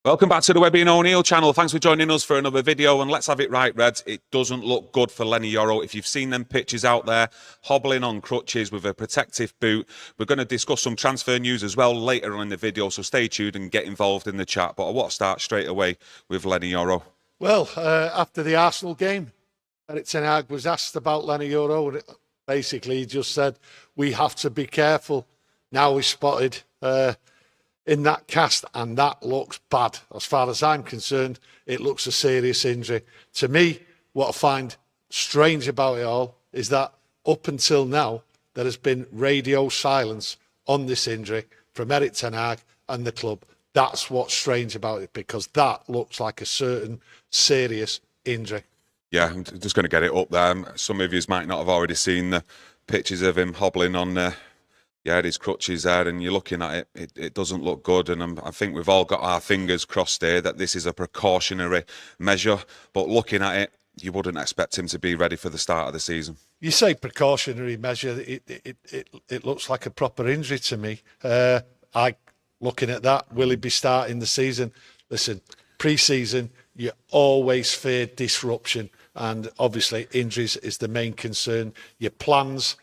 Welcome back to the Webby O'Neill channel. Thanks for joining us for another video. And let's have it right, Reds. It doesn't look good for Leny Yoro. If you've seen them pictures out there, hobbling on crutches with a protective boot. We're going to discuss some transfer news as well later on in the video, so stay tuned and get involved in the chat. But I want to start straight away with Leny Yoro. Well, after the Arsenal game, Erik ten Hag was asked about Leny Yoro. Basically, he just said, we have to be careful. Now he's spotted in that cast, and that looks bad. As far as I'm concerned, it looks a serious injury. To me, what I find strange about it all is that up until now, there has been radio silence on this injury from Erik ten Hag and the club. That's what's strange about it, because that looks like a certain serious injury. Yeah, I'm just going to get it up there. Some of you might not have already seen the pictures of him hobbling on his crutches there, and you're looking at it, it doesn't look good. And I think we've all got our fingers crossed here that this is a precautionary measure. But looking at it, you wouldn't expect him to be ready for the start of the season. You say precautionary measure, it looks like a proper injury to me. Looking at that, will he be starting the season? Listen, pre-season, you always fear disruption. And obviously, injuries is the main concern. Your plans,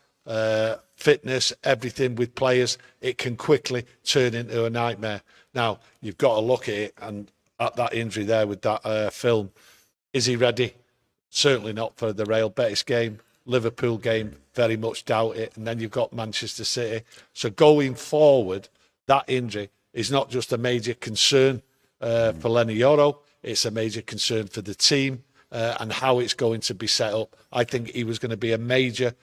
fitness, everything with players, it can quickly turn into a nightmare. Now, you've got to look at it, and at that injury there with that film, is he ready? Certainly not for the Real Betis game. Liverpool game, very much doubt it. And then you've got Manchester City. So going forward, that injury is not just a major concern for Leny Yoro, it's a major concern for the team and how it's going to be set up. I think he was going to be a major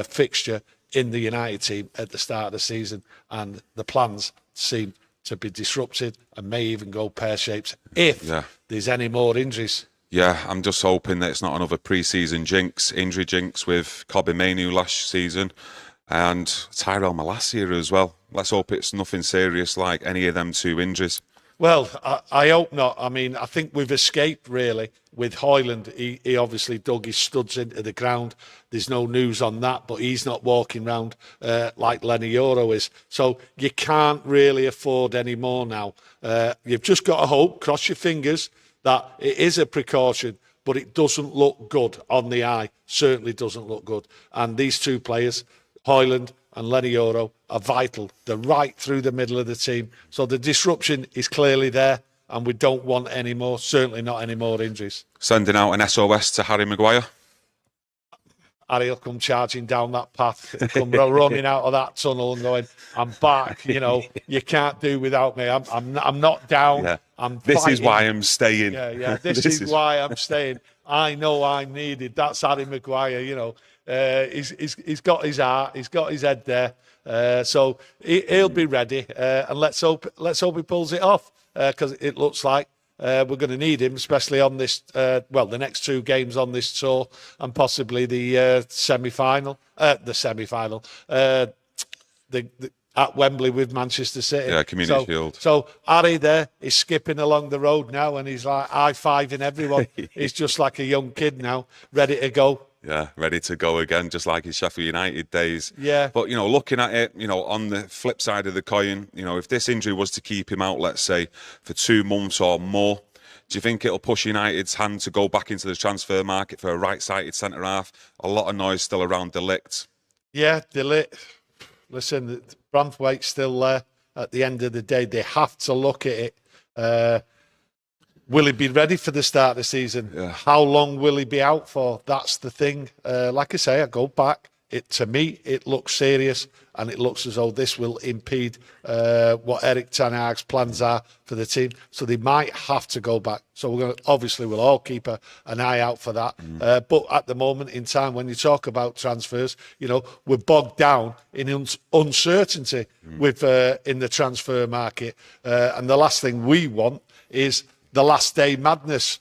fixture in the United team at the start of the season, and the plans seem to be disrupted and may even go pear-shaped if there's any more injuries. Yeah, I'm just hoping that it's not another pre-season injury jinx with Kobbie Mainoo last season and Tyrell Malacia as well. Let's hope it's nothing serious like any of them two injuries. Well, I hope not. I mean, I think we've escaped, really, with Højlund. He obviously dug his studs into the ground. There's no news on that, but he's not walking around like Leny Yoro is. So you can't really afford any more now. You've just got to hope, cross your fingers, that it is a precaution, but it doesn't look good on the eye. Certainly doesn't look good. And these two players, Højlund and Leny Yoro, are vital. They're right through the middle of the team. So the disruption is clearly there, and we don't want any more, certainly not any more injuries. Sending out an SOS to Harry Maguire. Harry will come charging down that path, come running out of that tunnel and going, I'm back, you can't do without me. I'm not down. Yeah. This is why I'm staying. Yeah. This is why I'm staying. I know I'm needed. That's Harry Maguire, He's got his heart, he's got his head there. So he'll be ready. And let's hope he pulls it off, because it looks like we're going to need him, especially on this, the next two games on this tour, and possibly the semi-final, at Wembley with Manchester City. Yeah, Community Shield. So Harry there is skipping along the road now, and he's like high-fiving everyone. He's just like a young kid now, ready to go. Yeah, ready to go again, just like his Sheffield United days. Yeah. But, looking at it, on the flip side of the coin, if this injury was to keep him out, let's say, for 2 months or more, do you think it'll push United's hand to go back into the transfer market for a right-sided centre-half? A lot of noise still around Ligt. Yeah, Ligt. Listen, Branthwaite's still there. At the end of the day, they have to look at it. Will he be ready for the start of the season? Yeah. How long will he be out for? That's the thing. Like I say, I go back. To me, it looks serious, and it looks as though this will impede what Erik ten Hag's plans are for the team. So they might have to go back. So we'll all keep an eye out for that. But at the moment in time, when you talk about transfers, we're bogged down in uncertainty with in the transfer market. And the last thing we want is the last day madness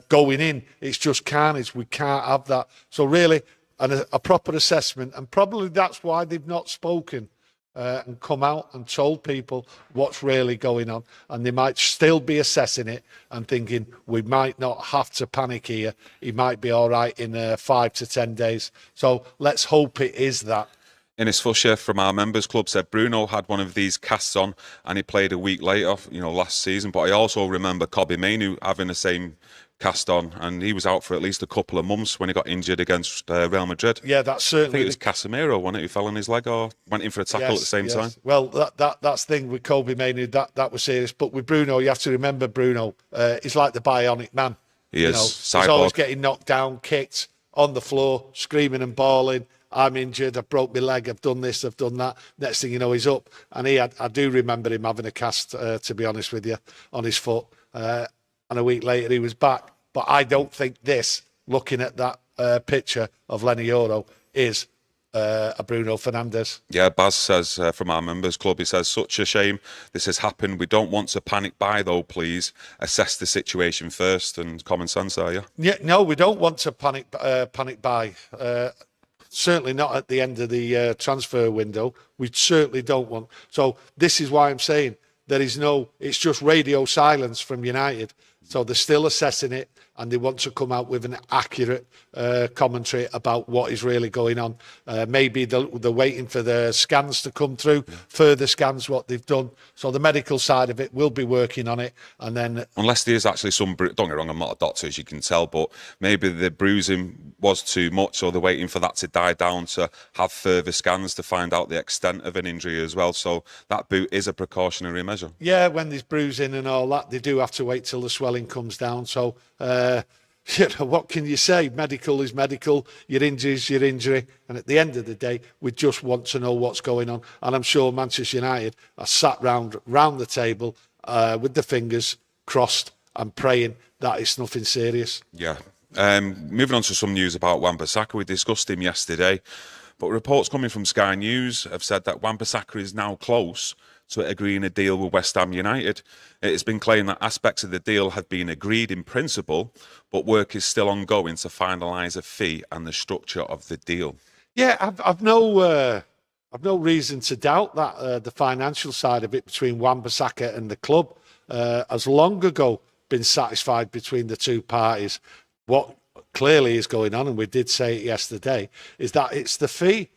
going in. It's just carnage. We can't have that. So really, a proper assessment, and probably that's why they've not spoken and come out and told people what's really going on. And they might still be assessing it and thinking, we might not have to panic here. He might be all right in 5 to 10 days. So let's hope it is that. Ines Fusher from our members club said Bruno had one of these casts on and he played a week later, last season. But I also remember Kobbie Mainoo having the same cast on, and he was out for at least a couple of months when he got injured against Real Madrid. Yeah, that's certainly. I think it was Casemiro, wasn't it, who fell on his leg or went in for a tackle at the same time? Well, that's the thing with Kobbie Mainoo, that was serious. But with Bruno, you have to remember Bruno, he's like the bionic man. He is. He's always getting knocked down, kicked, on the floor, screaming and bawling. I'm injured, I've broke my leg, I've done this, I've done that. Next thing you know, he's up. And I do remember him having a cast, to be honest with you, on his foot. And a week later, he was back. But I don't think this, looking at that picture of Leny Yoro, is a Bruno Fernandes. Yeah, Baz says from our members club, he says, such a shame this has happened. We don't want to panic buy, though, please. Assess the situation first. And common sense, are you? Yeah, no, we don't want to panic buy. Certainly not at the end of the transfer window. We certainly don't want. So this is why I'm saying it's just radio silence from United. So they're still assessing it, and they want to come out with an accurate commentary about what is really going on. Maybe they're waiting for the scans to come through, further scans, what they've done. So the medical side of it will be working on it. And then, unless there's actually some, don't get me wrong, I'm not a doctor, as you can tell, but maybe the bruising was too much, so they're waiting for that to die down to have further scans to find out the extent of an injury as well. So that boot is a precautionary measure. Yeah, when there's bruising and all that, they do have to wait till the swelling comes down. So, what can you say? Medical is medical. Your injury is your injury. And at the end of the day, we just want to know what's going on. And I'm sure Manchester United are sat round the table with the fingers crossed and praying that it's nothing serious. Yeah. Moving on to some news about Wan-Bissaka. We discussed him yesterday, but reports coming from Sky News have said that Wan-Bissaka is now close to agreeing a deal with West Ham United. It has been claimed that aspects of the deal have been agreed in principle, but work is still ongoing to finalise a fee and the structure of the deal. Yeah, I've no reason to doubt that the financial side of it between Wan-Bissaka and the club has long ago been satisfied between the two parties. What clearly is going on, and we did say it yesterday, is that it's the fee.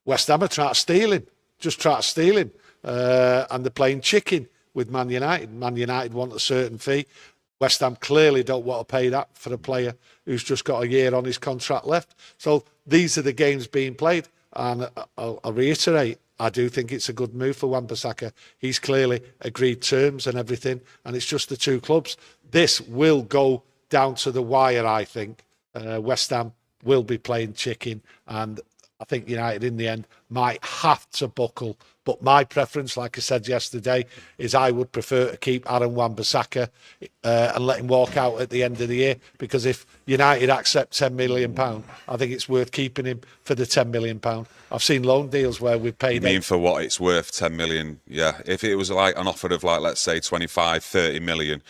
West Ham are trying to steal him, and they're playing chicken with Man United. Man United want a certain fee. West Ham clearly don't want to pay that for a player who's just got a year on his contract left. So these are the games being played, and I'll reiterate, I do think it's a good move for Wan-Bissaka. He's clearly agreed terms and everything, and it's just the two clubs. This will go down to the wire, I think. West Ham will be playing chicken, and I think United in the end might have to buckle. But my preference, like I said yesterday, is I would prefer to keep Aaron Wan-Bissaka and let him walk out at the end of the year, because if United accept £10 million, I think it's worth keeping him for the £10 million. I've seen loan deals where we've paid... You mean for what it's worth, 10 million? Yeah. If it was like an offer of, like, let's say 25, 30 million,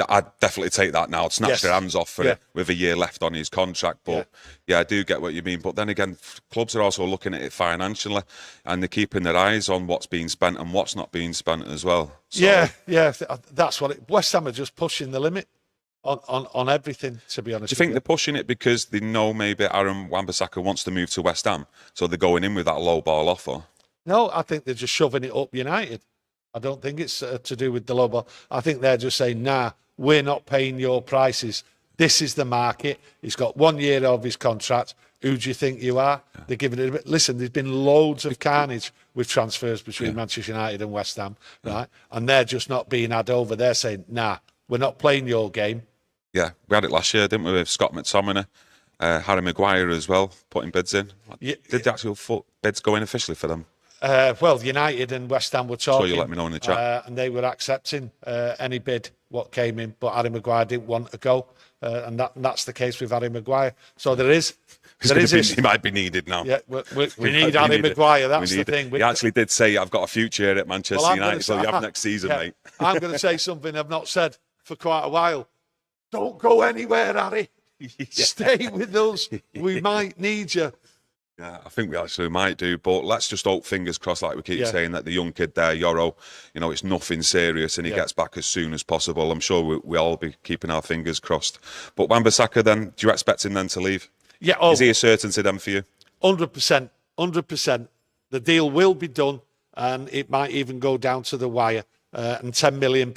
I'd definitely take that now. Snatch their hands off for it with a year left on his contract. But yeah, I do get what you mean. But then again, clubs are also looking at it financially, and they're keeping their eyes on what's being spent and what's not being spent as well. So, yeah, that's what West Ham are just pushing the limit on everything, to be honest. Do you think they're pushing it because they know maybe Aaron Wan-Bissaka wants to move to West Ham, so they're going in with that low ball offer? No, I think they're just shoving it up United. I don't think it's to do with the low ball. I think they're just saying, nah, we're not paying your prices. This is the market. He's got 1 year of his contract. Who do you think you are? Yeah. They're giving it a bit. Listen, there's been loads of carnage with transfers between Manchester United and West Ham, right? And they're just not being had over. They're saying, nah, we're not playing your game. Yeah, we had it last year, didn't we, with Scott McTominay, Harry Maguire as well, putting bids in. Did the actual bids go in officially for them? Well, United and West Ham were talking. So you let me know in the chat. And they were accepting any bid what came in, but Harry Maguire didn't want to go. And that's the case with Harry Maguire. So there is... He might be needed now. Yeah, we need Harry Maguire. That's the thing. He actually did say, I've got a future here at Manchester United, so you have next season, mate. I'm going to say something I've not said for quite a while. Don't go anywhere, Harry. Stay with us. We might need you. Yeah, I think we actually might do, but let's just hope, fingers crossed, like we keep saying, that the young kid there, Yoro, it's nothing serious and he gets back as soon as possible. I'm sure we'll all be keeping our fingers crossed. But Wan-Bissaka then, do you expect him then to leave? Yeah. Is he a certainty then for you? 100%. 100%. The deal will be done, and it might even go down to the wire. And £10 million,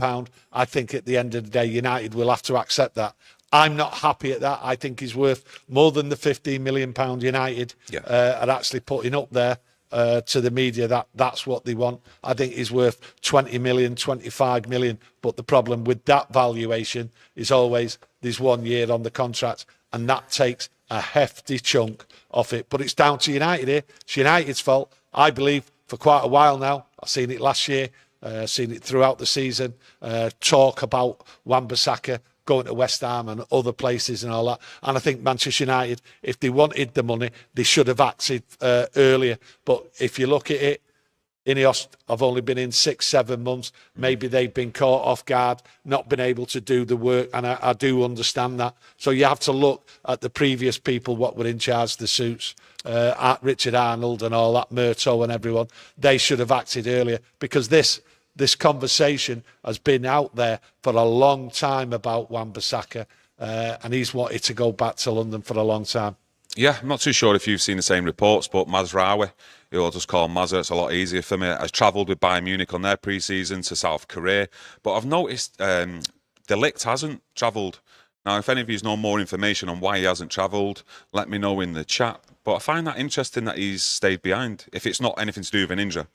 I think at the end of the day, United will have to accept that. I'm not happy at that. I think he's worth more than the £15 million United are actually putting up there to the media. That's what they want. I think he's worth 20 million, 25 million. But the problem with that valuation is always there's 1 year on the contract, and that takes a hefty chunk off it. But it's down to United here. It's United's fault, I believe, for quite a while now. I've seen it last year, seen it throughout the season. Talk about Wan-Bissaka going to West Ham and other places and all that. And I think Manchester United, if they wanted the money, they should have acted earlier. But if you look at it, Ineos have only been in 6-7 months. Maybe they've been caught off guard, not been able to do the work, and I do understand that. So you have to look at the previous people, what were in charge, the suits, Richard Arnold and all that, Murto and everyone. They should have acted earlier, because this conversation has been out there for a long time about Wan-Bissaka, and he's wanted to go back to London for a long time. Yeah, I'm not too sure if you've seen the same reports, but Mazraoui, who I'll just call Mazza, it's a lot easier for me, has travelled with Bayern Munich on their pre-season to South Korea. But I've noticed Ligt hasn't travelled. Now, if any of you know more information on why he hasn't travelled, let me know in the chat. But I find that interesting that he's stayed behind, if it's not anything to do with an injury.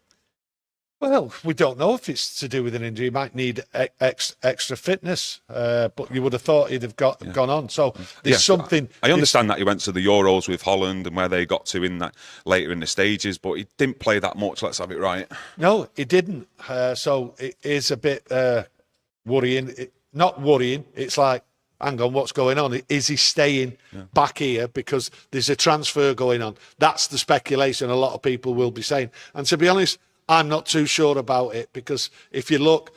Well, we don't know if it's to do with an injury. He might need extra fitness, but you would have thought he'd have gone on. So there's something. I understand that he went to the Euros with Holland and where they got to in that later in the stages, but he didn't play that much. Let's have it right. No, he didn't. So it is a bit worrying. Not worrying. It's like, hang on, what's going on? Is he staying back here because there's a transfer going on? That's the speculation a lot of people will be saying. And to be honest, I'm not too sure about it, because if you look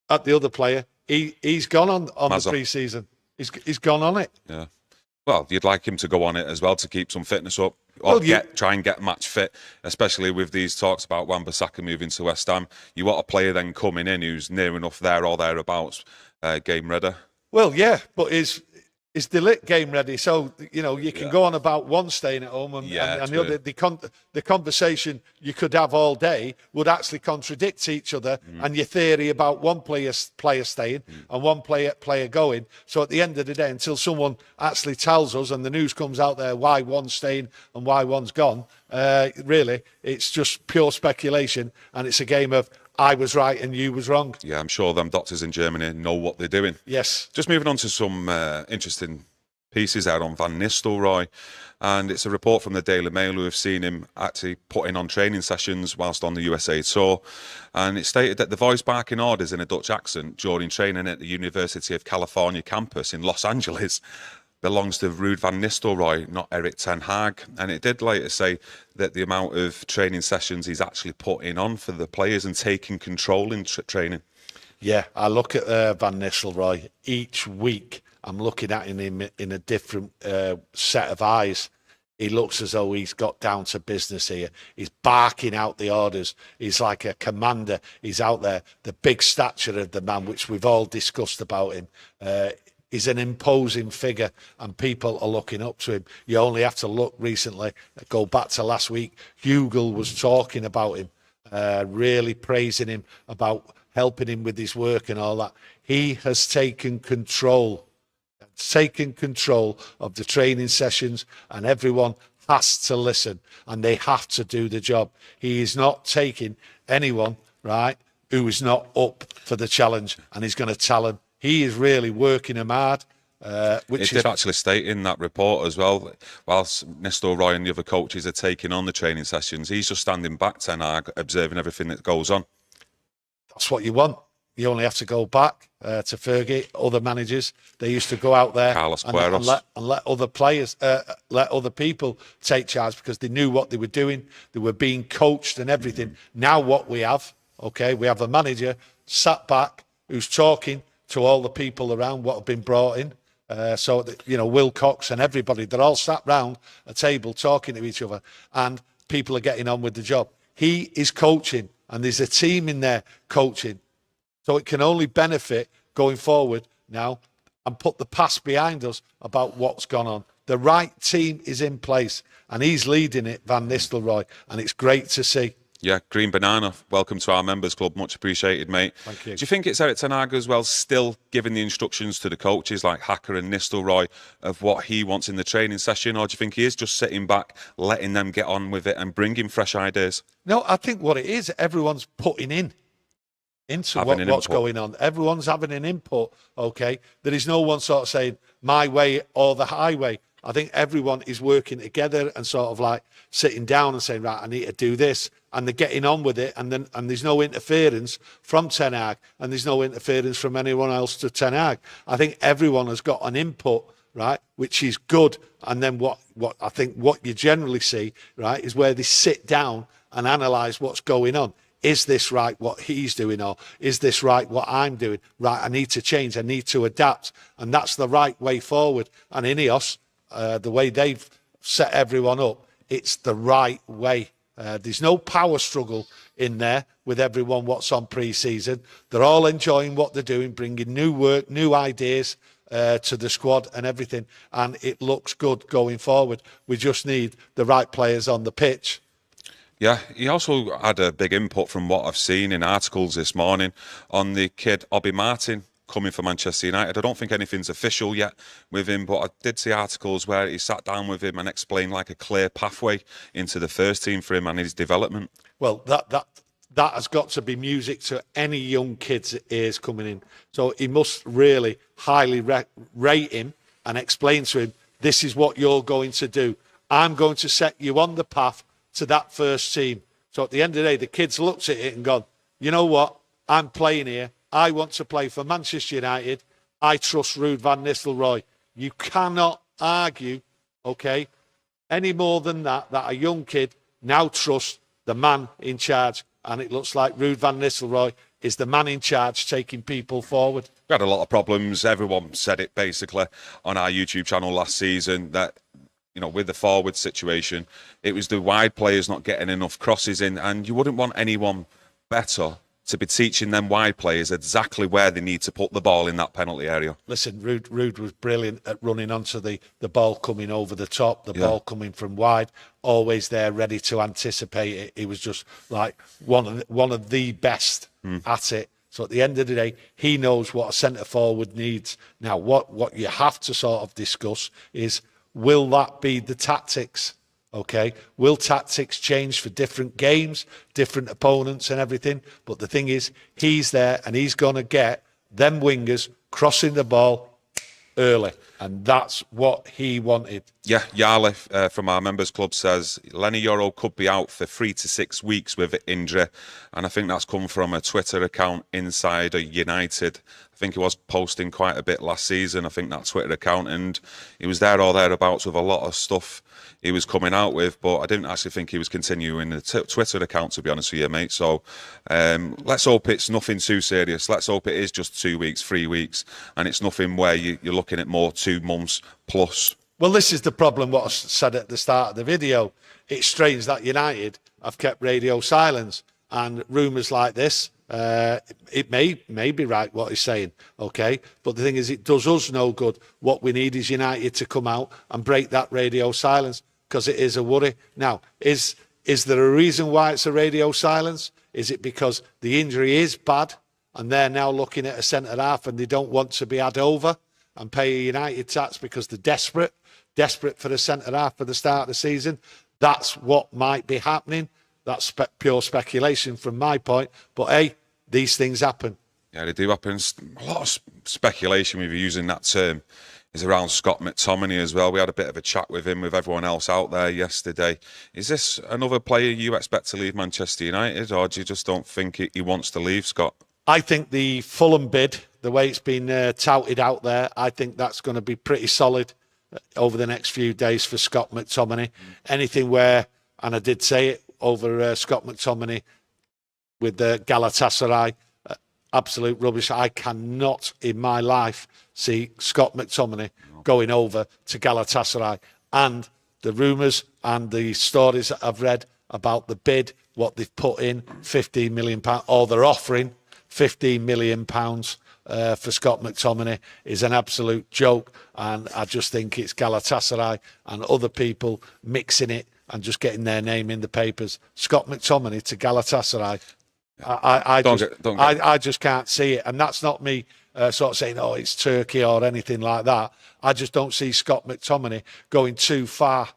at the other player, he's gone on the pre-season. He's gone on it. Yeah. Well, you'd like him to go on it as well to keep some fitness up, or try and get match fit, especially with these talks about Wan-Bissaka moving to West Ham. You want a player then coming in who's near enough there or thereabouts, game ready. Well, yeah, but is the Ligt game ready? So, you know, you can go on about one staying at home and the other. The conversation you could have all day would actually contradict each other, and your theory about one player staying and one player going. So at the end of the day, until someone actually tells us and the news comes out there why one's staying and why one's gone, really, it's just pure speculation, and it's a game of I was right and you was wrong. Yeah, I'm sure them doctors in Germany know what they're doing. Yes. Just moving on to some interesting pieces there on Van Nistelrooy. And it's a report from the Daily Mail who have seen him actually putting on training sessions whilst on the USA tour. And it stated that the voice barking orders in a Dutch accent during training at the University of California campus in Los Angeles belongs to Ruud van Nistelrooy, not Erik ten Hag. And it did later say that the amount of training sessions he's actually putting on for the players and taking control in training. Yeah, I look at Van Nistelrooy each week. I'm looking at him in a different set of eyes. He looks as though he's got down to business here. He's barking out the orders. He's like a commander. He's out there. The big stature of the man, which we've all discussed about him. He's an imposing figure, and people are looking up to him. You only have to look recently, go back to last week. Hugo was talking about him, really praising him, about helping him with his work and all that. He has taken control of the training sessions, and everyone has to listen, and they have to do the job. He is not taking anyone, right, who is not up for the challenge, and he's going to tell them. He is really working him hard. Which did actually state in that report as well, whilst Nistelrooy and the other coaches are taking on the training sessions, he's just standing back, Ten Hag, observing everything that goes on. That's what you want. You only have to go back to Fergie, other managers. They used to go out there and let other players, let other people take charge, because they knew what they were doing. They were being coached and everything. Now what we have, we have a manager sat back who's talking to all the people around what have been brought in. So that, Wilcox and everybody, they're all sat round a table talking to each other, and people are getting on with the job. He is coaching, and there's a team in there coaching. So it can only benefit going forward now, and put the past behind us about what's gone on. The right team is in place, and he's leading it, Van Nistelrooy, and it's great to see. Yeah, Green Banana, welcome to our members club. Much appreciated, mate. Thank you. Do you think it's Erik ten Hag as well, still giving the instructions to the coaches like Hacker and Nistelrooy of what he wants in the training session, or do you think he is just sitting back, letting them get on with it and bringing fresh ideas? No, I think what it is, everyone's putting into what's going on. Everyone's having an input, okay? There is no one sort of saying my way or the highway. I think everyone is working together and sort of like sitting down and saying, right, I need to do this. And they're getting on with it. And there's no interference from Ten Hag, and there's no interference from anyone else to Ten Hag. I think everyone has got an input, right, which is good. And then what I think what you generally see, right, is where they sit down and analyse what's going on. Is this right, what he's doing, or is this right, what I'm doing? Right, I need to change, I need to adapt. And that's the right way forward. And Ineos, the way they've set everyone up, it's the right way. There's no power struggle in there with everyone what's on pre-season. They're all enjoying what they're doing, bringing new work, new ideas to the squad and everything. And it looks good going forward. We just need the right players on the pitch. Yeah, he also had a big input from what I've seen in articles this morning on the kid Obi Martin coming for Manchester United. I don't think anything's official yet with him, but I did see articles where he sat down with him and explained like a clear pathway into the first team for him and his development. Well, that has got to be music to any young kid's ears coming in. So he must really highly rate him and explain to him, this is what you're going to do. I'm going to set you on the path to that first team. So at the end of the day, the kids looked at it and gone, you know what? I'm playing here. I want to play for Manchester United. I trust Ruud van Nistelrooy. You cannot argue, okay, any more than that a young kid now trusts the man in charge. And it looks like Ruud van Nistelrooy is the man in charge taking people forward. We had a lot of problems. Everyone said it basically on our YouTube channel last season that, you know, with the forward situation, it was the wide players not getting enough crosses in, and you wouldn't want anyone better to be teaching them wide players exactly where they need to put the ball in that penalty area. Listen, Ruud was brilliant at running onto the ball coming over the top, the ball coming from wide, always there, ready to anticipate it. He was just like one of the best at it. So at the end of the day, he knows what a centre forward needs. Now, what you have to sort of discuss is, will that be the tactics? Okay, will tactics change for different games, different opponents and everything? But the thing is, he's there and he's going to get them wingers crossing the ball early. And that's what he wanted. Yeah, Yarley from our members club says Leny Yoro could be out for 3 to 6 weeks with injury. And I think that's come from a Twitter account inside United. I think he was posting quite a bit last season, I think, that Twitter account. And he was there or thereabouts with a lot of stuff he was coming out with, but I didn't actually think he was continuing the Twitter account, to be honest with you, mate. So let's hope it's nothing too serious. Let's hope it is just 2 weeks, 3 weeks, and it's nothing where you're looking at more 2 months plus. Well, this is the problem, what I said at the start of the video. It's strange that United have kept radio silence, and rumours like this, it may be right what he's saying, okay? But the thing is, it does us no good. What we need is United to come out and break that radio silence, because it is a worry. Now, is there a reason why it's a radio silence? Is it because the injury is bad and they're now looking at a centre-half and they don't want to be had over and pay a United tax because they're desperate for a centre-half for the start of the season? That's what might be happening. That's pure speculation from my point. But, hey, these things happen. Yeah, they do happen. A lot of speculation, with you using that term, is around Scott McTominay as well. We had a bit of a chat with him, with everyone else out there yesterday. Is this another player you expect to leave Manchester United, or do you just don't think he wants to leave, Scott? I think the Fulham bid, the way it's been touted out there, I think that's going to be pretty solid over the next few days for Scott McTominay. Anything where, and I did say it, over Scott McTominay with Galatasaray, absolute rubbish. I cannot in my life see Scott McTominay going over to Galatasaray. And the rumours and the stories that I've read about the bid, what they've put in, £15 million, or they're offering £15 million for Scott McTominay is an absolute joke, and I just think it's Galatasaray and other people mixing it and just getting their name in the papers. Scott McTominay to Galatasaray. I just can't see it, and that's not me sort of saying, oh, it's Turkey or anything like that. I just don't see Scott McTominay going too far.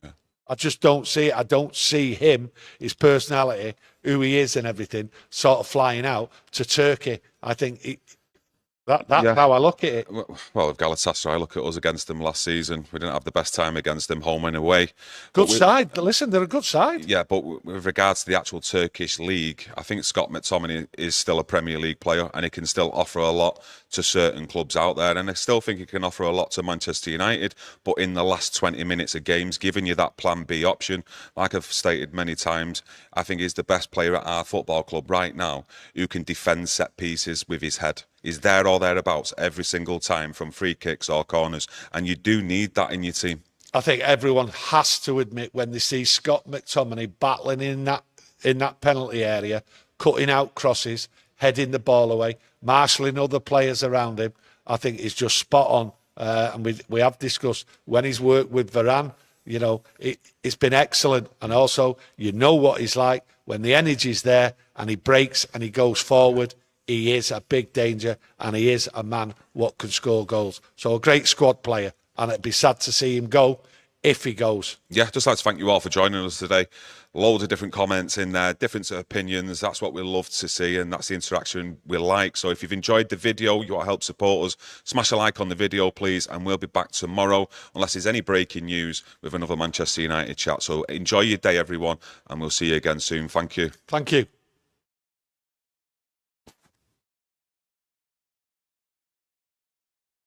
Yeah. I just don't see it. I don't see him, his personality, who he is and everything, sort of flying out to Turkey. I think that's how I look at it. Well, if Galatasaray, look at us against them last season. We didn't have the best time against them, home and away. Good side. Listen, they're a good side. Yeah, but with regards to the actual Turkish league, I think Scott McTominay is still a Premier League player, and he can still offer a lot to certain clubs out there. And I still think he can offer a lot to Manchester United. But in the last 20 minutes of games, giving you that plan B option, like I've stated many times, I think he's the best player at our football club right now who can defend set pieces with his head. He's there or thereabouts every single time from free kicks or corners, and you do need that in your team. I think everyone has to admit when they see Scott McTominay battling in that penalty area, cutting out crosses, heading the ball away, marshalling other players around him, I think he's just spot on. And we have discussed when he's worked with Varane, you know, it's been excellent. And also, you know what he's like when the energy's there and he breaks and he goes forward. He is a big danger, and he is a man what can score goals. So a great squad player, and it'd be sad to see him go if he goes. Yeah, just like to thank you all for joining us today. Loads of different comments in there, different opinions. That's what we love to see, and that's the interaction we like. So if you've enjoyed the video, you want to help support us, smash a like on the video, please, and we'll be back tomorrow, unless there's any breaking news, with another Manchester United chat. So enjoy your day, everyone, and we'll see you again soon. Thank you. Thank you.